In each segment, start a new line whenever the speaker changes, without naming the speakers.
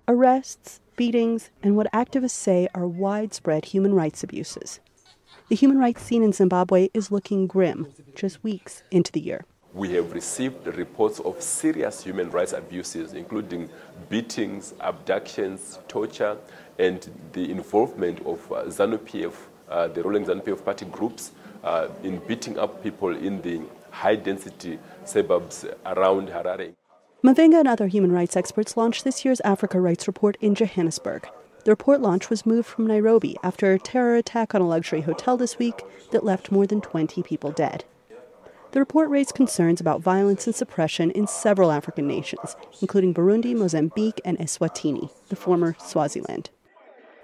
Arrests, beatings, and what activists say are widespread human rights abuses. The human rights scene in Zimbabwe is looking grim just weeks into the year.
We have received reports of serious human rights abuses, including beatings, abductions, torture, and the involvement of ZANU-PF, the ruling ZANU-PF party groups, in beating up people in the high-density suburbs around Harare.
Mavinga and other human rights experts launched this year's Africa Rights Report in Johannesburg. The report launch was moved from Nairobi after a terror attack on a luxury hotel this week that left more than 20 people dead. The report raised concerns about violence and suppression in several African nations, including Burundi, Mozambique, and Eswatini, the former Swaziland.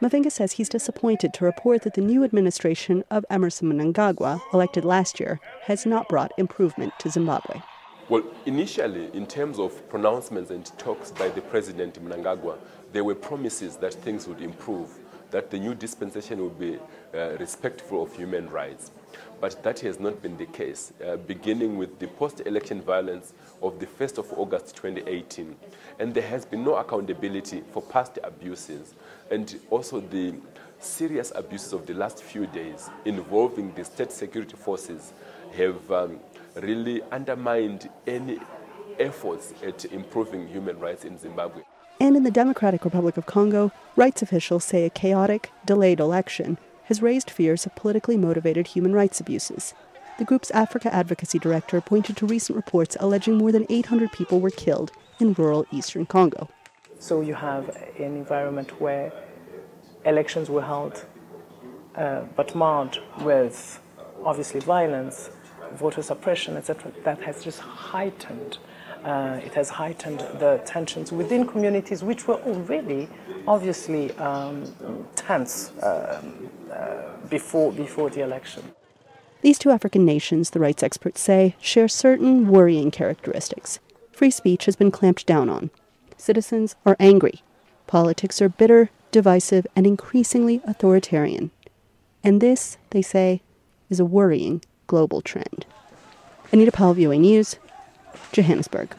Mavinga says he's disappointed to report that the new administration of Emmerson Mnangagwa, elected last year, has not brought improvement to Zimbabwe.
Well, initially, in terms of pronouncements and talks by the President Mnangagwa, there were promises that things would improve, that the new dispensation would be respectful of human rights. But that has not been the case, beginning with the post-election violence of the 1st of August 2018. And there has been no accountability for past abuses, and also the serious abuses of the last few days involving the state security forces have really undermined any efforts at improving human rights in Zimbabwe.
And in the Democratic Republic of Congo, rights officials say a chaotic, delayed election has raised fears of politically motivated human rights abuses. The group's Africa Advocacy Director pointed to recent reports alleging more than 800 people were killed in rural eastern Congo.
So you have an environment where elections were held, but marred with obviously violence, voter suppression, etc. That has just heightened. It has heightened the tensions within communities which were already obviously tense before the election.
These two African nations, the rights experts say, share certain worrying characteristics. Free speech has been clamped down on. Citizens are angry. Politics are bitter, divisive, and increasingly authoritarian. And this, they say, is a worrying global trend. Anita, Powell, VOA News, Johannesburg.